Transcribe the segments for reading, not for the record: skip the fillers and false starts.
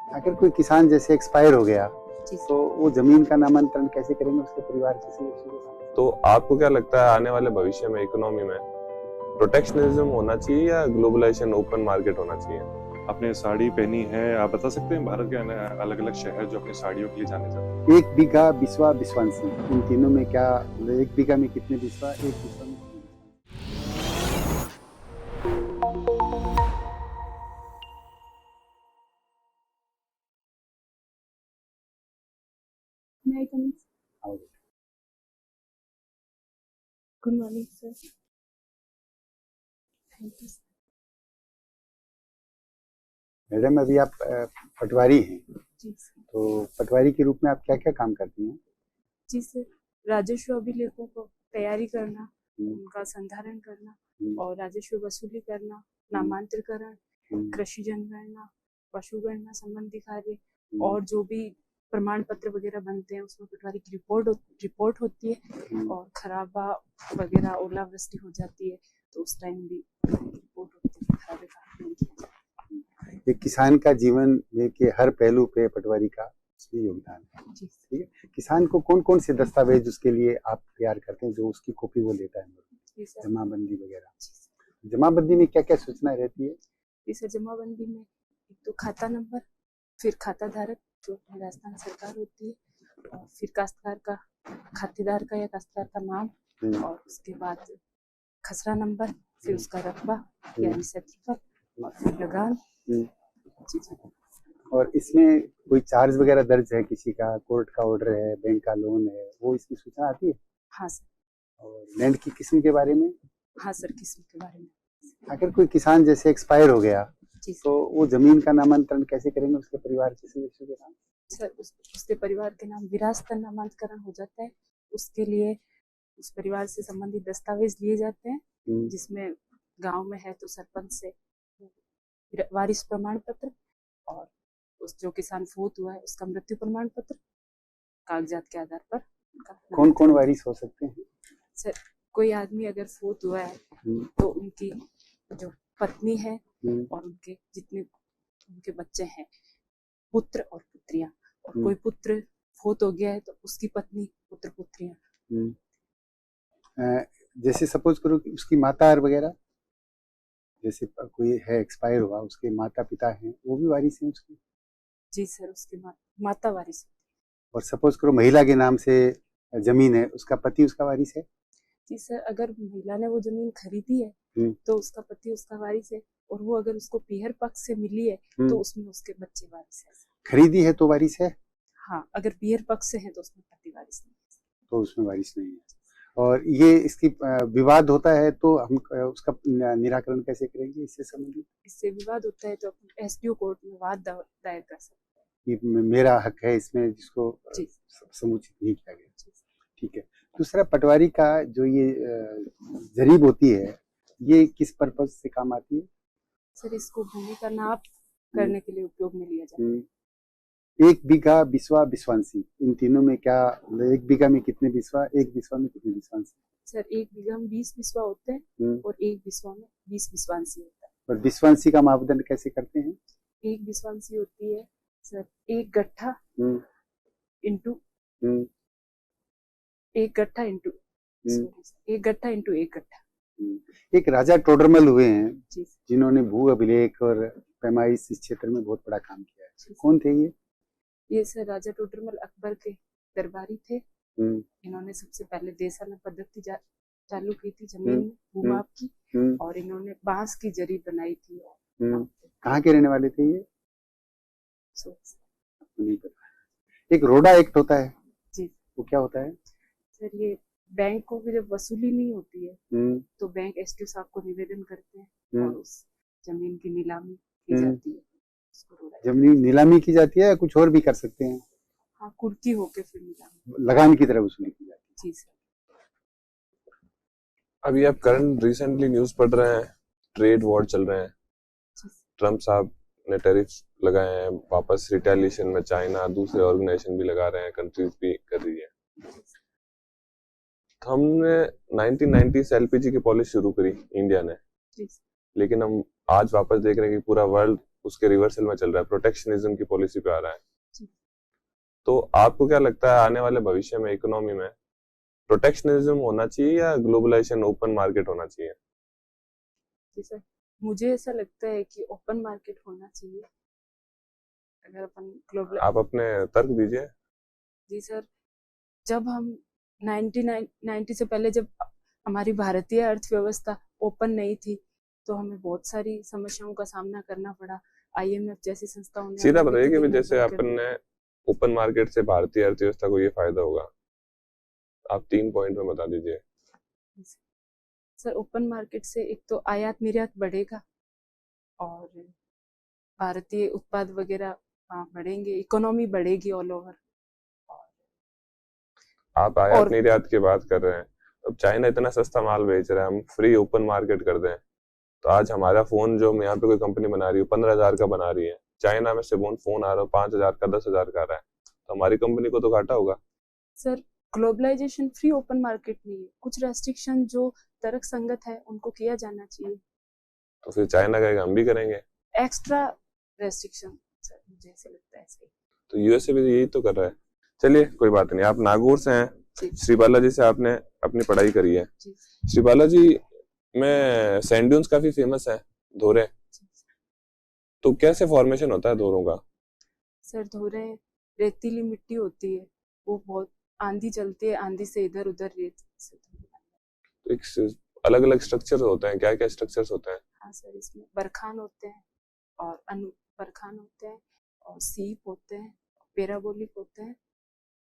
अगर कोई किसान जैसे एक्सपायर हो गया जी तो वो जमीन का नामांतरण कैसे करेंगे उसके परिवार के सदस्यों के साथ? तो आपको क्या लगता है आने वाले भविष्य में इकोनॉमी में प्रोटेक्शनिज्म होना चाहिए या ग्लोबलाइजेशन ओपन मार्केट होना चाहिए? आपने साड़ी पहनी है, आप बता सकते हैं भारत के अलग अलग शहर जो अपनी साड़ियों के लिए जाने जाते हैं? 1 बीघा, बिस्वा, बिस्वांसी, इन तीनों में क्या 1 बीघा में कितने बिस्वा, 1 बिस्वा में कितने Biswa? May I come in? आओ। Good morning, sir. Thank you. Madam अभी आप पटवारी हैं, जी सर। तो पटवारी के रूप में आप क्या क्या काम करती हैं? जी सर, राजस्व अभिलेखों को तैयारी करना, हम्म, उनका संधारण करना हम्म, और राजस्व वसूली करना, नामांतरीकरण, कृषि जनगणना, पशुगणना संबंधी कार्य और जो भी प्रमाण पत्र वगैरह बनते हैं उसमें पटवारी की रिपोर्ट होती है और खराबा वगैरह ओलावृष्टि हो जाती है तो उस टाइम भी रिपोर्ट होती है खराबे का आकलन किया जाता है। एक किसान का जीवन में के हर पहलू पे पटवारी का उसमें योगदान है। जी ठीक है, किसान को कौन कौन से दस्तावेज उसके लिए आप तैयार करते हैं जो उसकी कॉपी वो लेता है? जी सर। जमाबंदी वगैरह। जमाबंदी में क्या क्या सूचनाएं रहती है? जी सर, जमाबंदी में एक तो खाता नंबर, फिर खाता धारक जो राजस्थान सरकार होती है और फिर काश्तकार का खातेदार का या काश्तकार का नाम और उसके बाद खसरा नंबर, फिर उसका रकबा यानी क्षेत्रफल और फिर लगान। जी जी। और इसमें कोई चार्ज वगैरह दर्ज है किसी का, कोर्ट का ऑर्डर है, बैंक का लोन है, वो इसकी सूचना आती है? हाँ सर। और लैंड की किस्म के बारे में? हाँ सर, किस्म के बारे में। अगर कोई किसान जैसे एक्सपायर हो गया जी तो वो जमीन का नामांतरण कैसे करेंगे उसके परिवार के सदस्यों के नाम? सर, उसके परिवार के नाम विरासतन नामांतरण हो जाता है। उसके लिए उस परिवार से संबंधित दस्तावेज लिए जाते हैं, जिसमें गांव में है तो सरपंच से वारिस प्रमाण पत्र और उस जो किसान फौत हुआ है उसका मृत्यु प्रमाण पत्र कागजात के आधार पर। कौन कौन वारिस हो सकते हैं? सर, कोई आदमी अगर फौत हुआ है तो उनकी जो पत्नी है और उनके जितने उनके बच्चे हैं, पुत्र और पुत्रियां, और कोई पुत्र फौत हो गया है तो उसकी पत्नी, पुत्र, पुत्रियां। जैसे सपोज करो कि उसकी माता वगैरह, जैसे कोई है एक्सपायर हुआ, उसके माता पिता हैं, वो भी वारिस हैं उसके? जी सर, उसकी माता वारिस होती है। और सपोज करो महिला के नाम से जमीन है, उसका पति उसका वारिस है? जी सर, अगर महिला ने वो जमीन खरीदी है तो उसका पति उसका वारिस है, और वो अगर उसको पीहर पक्ष से मिली है तो उसमें उसके बच्चे वारिस है। खरीदी है तो वारिस है? हाँ, अगर पीहर पक्ष से है तो उसमें पति वारिस नहीं है। तो उसमें वारिस नहीं है। और ये इसकी विवाद होता है तो हम उसका निराकरण कैसे करेंगे इससे संबंधित? इससे विवाद होता है तो अपन एसडीओ कोर्ट में वाद दायर कर सकते हैं कि मेरा हक है इसमें जिसको समुचित नहीं किया गया। ठीक है। दूसरा, पटवारी का जो ये जरीब होती है, ये किस पर्पज से काम आती है? सर, इसको भूमि का नाप करने के लिए उपयोग में लिया जाता है। 1 बीघा, बिस्वा, बिस्वांसी, इन तीनों में क्या 1 बीघा में कितने बिस्वा, 1 बिस्वा में कितने बिस्वांसी? सर, 1 बीघा में 20 बिस्वा होते हैं और 1 बिस्वा में 20 बिस्वांसी होता है। और बिस्वांसी का मापदंड कैसे करते हैं? 1 बिस्वांसी होती है सर 1 गट्ठा इंटू 1 गट्ठा इंटू 1 गट्ठा इंटू 1 गट्ठा। एक राजा टोडरमल हुए हैं जिन्होंने भू अभिलेख और पैमाइश इस क्षेत्र में बहुत बड़ा काम किया है। कौन थे ये? ये सर राजा टोडरमल अकबर के दरबारी थे। इन्होंने सबसे पहले देसाना पद्धति चालू की थी जमीन में भूमाप की, और इन्होंने बांस की जरी बनाई थी। कहाँ के रहने वाले थे ये? नहीं पता। एक रोडा एक्ट होता है जी, वो क्या होता है? सर, ये बैंकों की जब वसूली नहीं होती है तो बैंक एसडीओ साहब को निवेदन करते हैं और उस जमीन की नीलामी की जाती है। जमीन नीलामी की जाती है या कुछ और भी कर सकते हैं? हाँ, कुर्की होके फिर नीलामी लगान की तरह वसूली की जाती है। जी सर। अभी आप करंट रिसेंटली न्यूज पढ़ रहे हैं, ट्रेड वॉर चल रहे हैं, ट्रम्प साहब ने टैरिफ लगाए हैं, वापस रिटेलिएशन में चाइना दूसरे ऑर्गेनाइजेशन भी लगा रहे हैं, कंट्रीज भी कर रही है। हमने 1990 से एलपीजी की पॉलिसी शुरू करी इंडिया ने, लेकिन हम आज वापस देख रहे हैं कि पूरा वर्ल्ड उसके रिवर्सल में चल रहा है, प्रोटेक्शनिज्म की पॉलिसी पे आ रहा है। जी। तो आपको क्या लगता है आने वाले भविष्य में इकोनॉमी में प्रोटेक्शनिज्म होना चाहिए या ग्लोबलाइजेशन ओपन मार्केट होना चाहिए? जी सर, मुझे ऐसा लगता है कि ओपन मार्केट होना चाहिए। अगर अपन ग्लोबल आप अपने तर्क दीजिए। जी सर, जब हम 90 से पहले जब हमारी भारतीय अर्थव्यवस्था ओपन नहीं थी तो हमें बहुत सारी समस्याओं का सामना करना पड़ा। IMF जैसी संस्थाओं ने सीधा हमें बताइए वित्त कि देना जैसे बंद कर अपन दिया। ने ओपन मार्केट से भारतीय अर्थव्यवस्था को ये फायदा होगा, आप 3 पॉइंट में बता दीजिए। सर, ओपन मार्केट से एक तो आयात निर्यात बढ़ेगा और भारतीय उत्पाद वगैरह बढ़ेंगे, इकोनॉमी बढ़ेगी ऑल ओवर। आप आयात और निर्यात की बात कर रहे हैं, अब चाइना इतना सस्ता माल बेच रहा है, हम फ्री ओपन मार्केट कर दें तो आज हमारा फोन जो हम यहाँ पे कोई कंपनी बना रही है 15,000 का बना रही है, चाइना में से फोन आ रहा है 5,000 का 10,000 का आ रहा है, तो हमारी कंपनी को तो घाटा होगा। Sir, globalization free open market नहीं है, कुछ रेस्ट्रिक्शन जो तर्क संगत है उनको किया जाना चाहिए। तो फिर चाइना कहेगा हम भी करेंगे, एक्स्ट्रा रेस्ट्रिक्शन। सर, मुझे ऐसे लगता है सही। तो यूएसए भी यही तो कर रहा है। चलिए कोई बात नहीं, आप नागौर से हैं, जी। श्री बालाजी से आपने अपनी पढ़ाई करी है। जी। श्री बालाजी में सैंड ड्यून्स काफी फेमस है, धोरे, तो कैसे फॉर्मेशन होता है धोरों का? सर, धोरे रेतीली मिट्टी होती है, वो बहुत आंधी चलती है, आंधी से इधर उधर रेत से एक अलग अलग स्ट्रक्चर होते हैं, क्या क्या स्ट्रक्चर्स होते हैं? हाँ सर, इसमें बरखान होते हैं और बरखान होते हैं और सीप होते हैं, पैराबोलिक होते हैं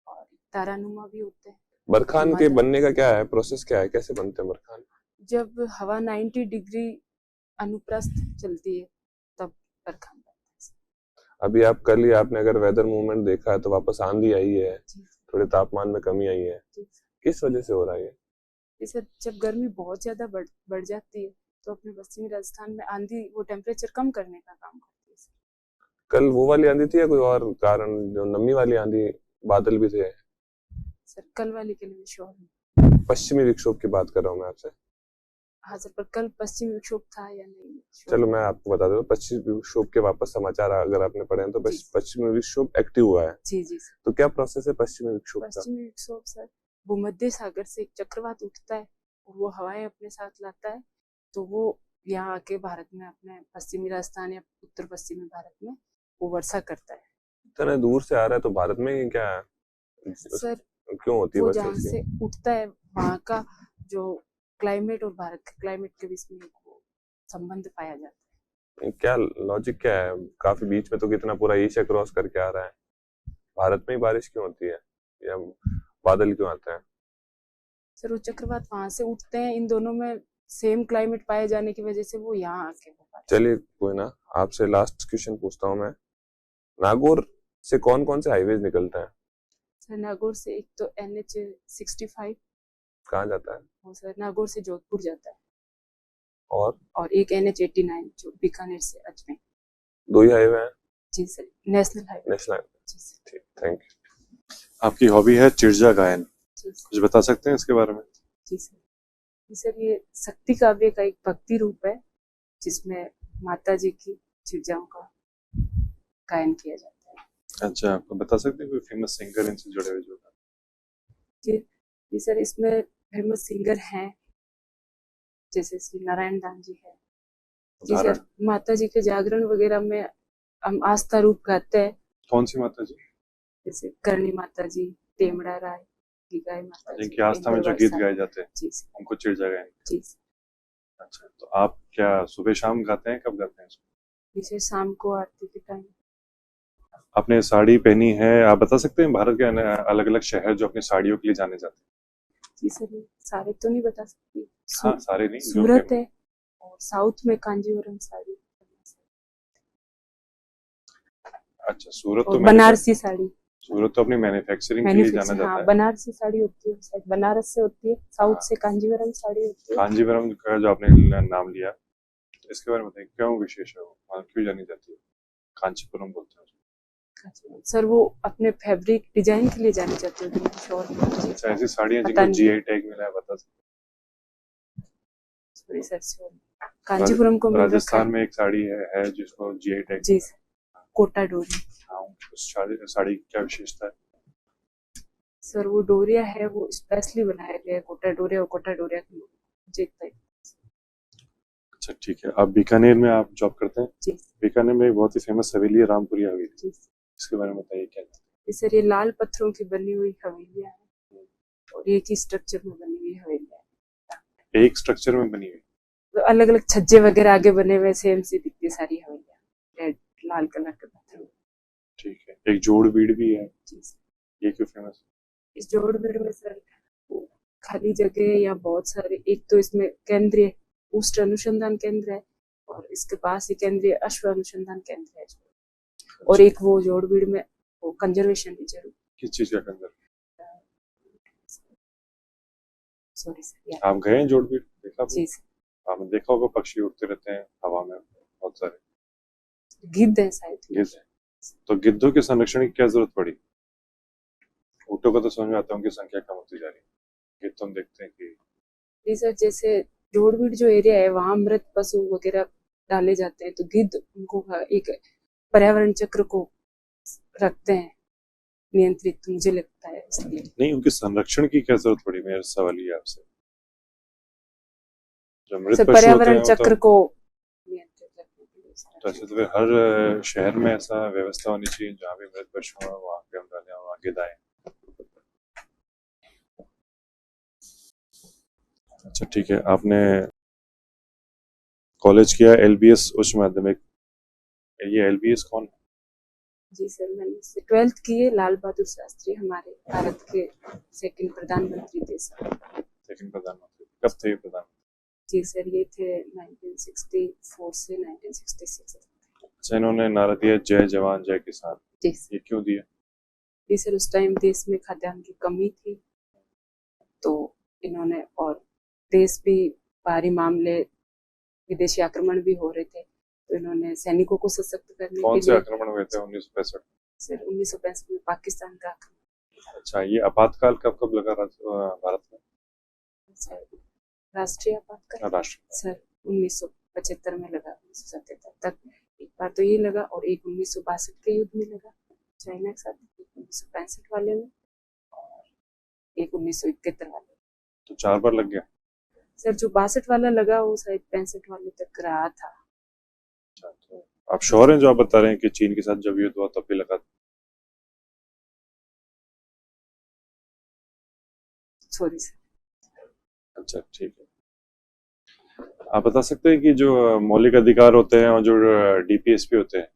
और तारानुमा भी होते हैं। बरखान के बनने का क्या है प्रोसेस, क्या है, कैसे बनते हैं बरखान? जब हवा 90 डिग्री अनुप्रस्थ चलती है तब बरखान बनता है। अभी आप कल ही आपने अगर वेदर मूवमेंट देखा है तो वापस आंधी आई है, थोड़े तापमान में कमी आई है, किस वजह से हो रहा है ये? सर, जब गर्मी बहुत ज्यादा बढ़ जाती है तो अपने पश्चिमी राजस्थान में आंधी वो टेम्परेचर कम करने का काम करती है। कल वो वाली आंधी थी या कोई और कारण, जो नमी वाली आंधी, बादल भी थे? सर, कल वाली के लिए श्योर हूँ। पश्चिमी विक्षोभ की बात कर रहा हूँ मैं आपसे। हाँ सर, पर कल पश्चिमी विक्षोभ था या नहीं? चलो मैं आपको बता दूं, पश्चिमी विक्षोभ के वापस समाचार अगर आपने पढ़े हैं तो पश्चिमी विक्षोभ एक्टिव हुआ है। जी जी सर। तो क्या प्रोसेस है पश्चिमी विक्षोभ का? पश्चिमी विक्षोभ सर, भूमध्य सागर से एक चक्रवात उठता है और वो हवाएं अपने साथ लाता है, तो वो यहाँ आके भारत में अपने पश्चिमी राजस्थान या उत्तर पश्चिमी भारत में वो वर्षा करता है। इतना दूर से आ रहा है तो भारत में ही क्या है सर? क्यों होती है वो वर्षा? जहाँ से उठता है वहाँ का जो क्लाइमेट और भारत के क्लाइमेट के बीच में संबंध पाया जाता है। क्या लॉजिक क्या है? काफी बीच में तो कितना पूरा एशिया क्रॉस करके आ रहा है, भारत में ही बारिश क्यों होती है या बादल क्यों आते हैं? सर, वो चक्रवात वहां से उठते हैं, इन दोनों में सेम क्लाइमेट पाए जाने की वजह से वो यहाँ आके चलिए कोई ना, आपसे लास्ट क्वेश्चन पूछता हूँ मैं, नागौर से कौन कौन से हाईवेज निकलते हैं? सर, नागौर से एक तो NH 65 कहाँ जाता है? वो सर नागौर से जोधपुर जाता है, और एक NH 89 जो बीकानेर से अजमेर। 2 ही हाईवे हैं? जी sir, national highway. National highway. ठीक, थैंक यू। आपकी हॉबी है चिड़जा गायन, जी कुछ बता सकते हैं इसके बारे में? जी सर, ये शक्ति काव्य का एक भक्ति रूप है जिसमें माता जी की चिड़जाओं का गायन किया जाता है। अच्छा, आपको बता सकते हैं कोई फेमस सिंगर इनसे जुड़े हुए जो? जी सर, इसमें फेमस सिंगर हैं जैसे श्री नारायण दान जी है। जी सर, माता जी के जागरण वगैरह में हम आस्था रूप गाते हैं। कौन सी माता जी? जैसे करणी माता जी, टेमड़ा राय की गाय माता जी, जिनकी आस्था में जो गीत गाए जाते हैं जी उनको चिड़जा गायन। जी। अच्छा, तो आप क्या सुबह शाम गाते हैं, कब गाते हैं? जैसे शाम को आरती के टाइम। आपने साड़ी पहनी है, आप बता सकते हैं भारत के अलग अलग शहर जो अपनी साड़ियों के लिए जाने जाते हैं? जी सर, सारे तो नहीं बता सकती। हाँ, सारे नहीं, सूरत है और साउथ में कांजीवरम साड़ी। अच्छा, सूरत तो बनारसी साड़ी, सूरत तो अपनी मैन्युफैक्चरिंग के लिए जाना जाता है। बनारसी साड़ी होती है, बनारस से होती है, साउथ से कांजीवरम साड़ी होती है। कांजीवरम का जो आपने नाम लिया, इसके बारे में बताइए, क्यों विशेष है वो, क्यों जानी जाती है? कांचीपुरम बोलते हैं सर, वो अपने फैब्रिक डिजाइन के लिए जानी जाती है। अच्छा, ऐसी साड़ियाँ जिनको GI टैग मिला है, बता सकते? सॉरी सर, कांचीपुरम को मिल रखा राजस्थान है। में एक साड़ी है जिसको जीआई टैग। जी सर, कोटा डोरी। हाँ, उस साड़ी की क्या विशेषता है? सर वो डोरिया है, वो स्पेशली बनाया गया है कोटा डोरिया और कोटा डोरिया की मुझे। अच्छा ठीक है। आप बीकानेर में आप जॉब करते हैं? जी बीकानेर में एक बहुत ही फेमस हवेली है, रामपुरी हवेली। जी। इसके बारे में बताइए क्या? सर ये लाल पत्थरों की बनी हुई हवेलियां हैं और एक ही स्ट्रक्चर में बनी हुई हवेलियां हैं। एक स्ट्रक्चर में बनी हुई? तो अलग अलग छज्जे वगैरह आगे बने हुए सेम सी दिखती है सारी हवेलियां, रेड लाल कलर के पत्थर। ठीक है। एक जोड़ बीड़ भी है, जी सर। ये क्यों फेमस? इस जोड़ बीड़ में सर खाली जगह या बहुत सारे, एक तो इसमें केंद्रीय उष्ट अनुसंधान केंद्र है और इसके पास ही केंद्रीय अश्व अनुसंधान केंद्र है। और एक वो जोड़बीड़ में वो कंजर्वेशन रिजर्व। किस चीज का कंजर्व? Sorry sir. आप गए हैं जोड़बीड़? देखा? जी सर। आपने देखा होगा पक्षी उड़ते रहते हैं हवा में बहुत सारे। गिद्ध है शायद। गिद्ध है। तो गिद्धों के संरक्षण की क्या जरूरत पड़ी? ऊँटों का तो समझ में आता है, उनकी संख्या कम होती जा रही है। गिद्ध तो हम देखते हैं कि जी सर, जैसे जोड़बीड़ जो एरिया है वहां मृत पशु वगैरह डाले जाते हैं तो गिद्ध उनको एक पर्यावरण चक्र को रखते हैं नियंत्रित, तो मुझे लगता है इसलिए। नहीं, उनके संरक्षण की क्या जरूरत पड़ी? मेरा सवाल ये आपसे। जो मृत सर पशु होते पर्यावरण हैं चक्र को नियंत्रित रखने के लिए तो ऐसे तो फिर हर शहर में ऐसा व्यवस्था होनी चाहिए जहाँ भी मृत पशु हो वहाँ पे हम डालें और आगे दाएं। अच्छा ठीक है। आपने कॉलेज किया एलबीएस उच्च माध्यमिक, ये एलबीएस कौन है? जी सर, मैंने 12th की है लाल बहादुर शास्त्री, हमारे भारत के सेकंड प्रधानमंत्री थे सर। सेकंड प्रधानमंत्री कब थे प्रधानमंत्री? जी सर, ये थे 1964 से 1966। अच्छा, इन्होंने नारा दिया जय जवान जय किसान, जी ये क्यों दिया? जी सर, उस टाइम देश में खाद्यान्न की कमी थी तो इन्होंने, और देश भी बाहरी मामले विदेशी आक्रमण भी हो रहे थे तो इन्होंने सैनिकों को सशक्त करने कौन के से लिए। आक्रमण हुए थे 1965? सर 1965 में पाकिस्तान का आक्रमण। अच्छा, ये आपातकाल कब कब लगा भारत में? सर राष्ट्रीय आपातकाल राष्ट्र सर 1975 में लगा, 1977 तक एक बार तो ये लगा और एक 1962 के युद्ध में लगा चाइना के साथ, 1965 वाले में और एक 1971 वाले में। तो 4 बार लग गया? सर जो 62 वाला लगा वो शायद 65 वाले तक रहा था। अच्छा, तो आप श्योर हैं जो आप बता रहे हैं कि चीन के साथ जब युद्ध हुआ तब भी लगा था? Sorry sir. अच्छा ठीक है। आप बता सकते हैं कि जो मौलिक अधिकार होते हैं और जो डीपीएसपी होते हैं,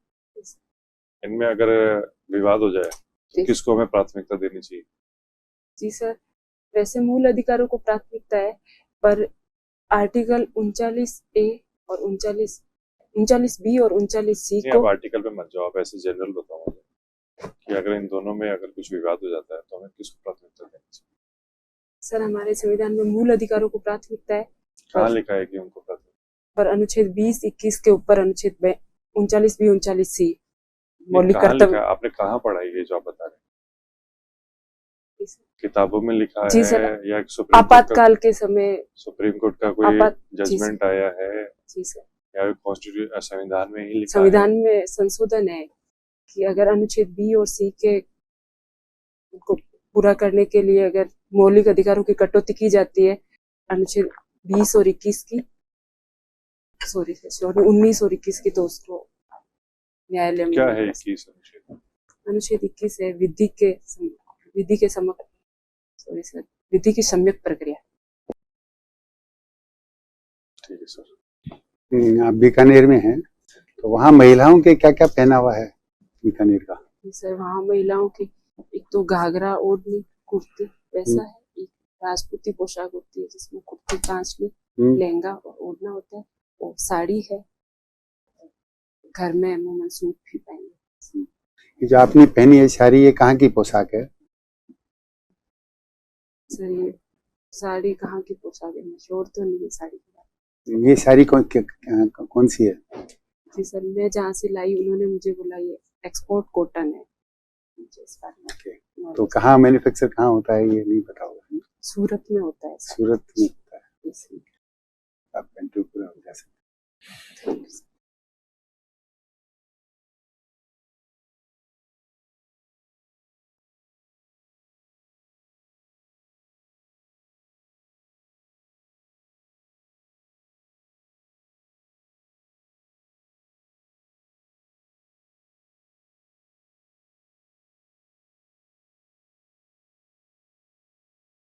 इनमें अगर विवाद हो जाए तो किसको हमें प्राथमिकता देनी चाहिए? जी सर, वैसे मूल अधिकारों को प्राथमिकता है पर आर्टिकल 39A और 39B और 39C नहीं, आप को। आर्टिकल पे मत जाओ, आप ऐसे जनरल बताओ मुझे कि अगर इन दोनों में अगर कुछ विवाद हो जाता है तो हमें किसको प्राथमिकता देनी चाहिए? सर हमारे संविधान में मूल अधिकारों को प्राथमिकता है। कहाँ लिखा है कि उनको प्राथमिकता? पर अनुच्छेद 20-21 के ऊपर अनुच्छेद 39B 39C मौलिक कहाँ कर्तव्य। लिखा है? आपने कहाँ पढ़ा है ये जो आप बता रहे हैं? किताबों में लिखा जी है सर, या आपातकाल के समय सुप्रीम कोर्ट का कोई जजमेंट आया है? जी सर, या कॉन्स्टिट्यूशन संविधान में ही लिखा संविधान है? में संशोधन है कि अगर अनुच्छेद B और C के को पूरा करने के लिए अगर मौलिक अधिकारों की कटौती की जाती है, अनुच्छेद 20 और 21 की, सॉरी 19 और 21 की, तो उसको न्यायालय में। क्या है 21 अनुच्छेद? अनुच्छेद 21 है विधि के सम्यक प्रक्रिया। ठीक है सर। आप बीकानेर में हैं तो वहाँ महिलाओं के क्या क्या पहनावा है बीकानेर का? सर वहाँ महिलाओं की एक तो घाघरा ओढ़नी कुर्ती वैसा है, एक राजपूती पोशाक होती है जिसमें कुर्ती कांचली लहंगा और ओढ़ना होता है, और साड़ी है, घर में अमूमन सूट भी पहने। जो आपने पहनी है साड़ी, ये कहाँ की पोशाक है? सर ये साड़ी कहाँ की पोशाक है, मशहूर तो नहीं है साड़ी की बात। ये साड़ी कौन सी है? जी सर, मैं जहाँ से लाई उन्होंने मुझे बोला ये एक्सपोर्ट कॉटन है। तो कहाँ मैन्युफैक्चर कहाँ होता है ये नहीं पता होगा? सूरत में होता है। सूरत में होता है। आप कंट्री पूरा हो जा सकते। Thank you.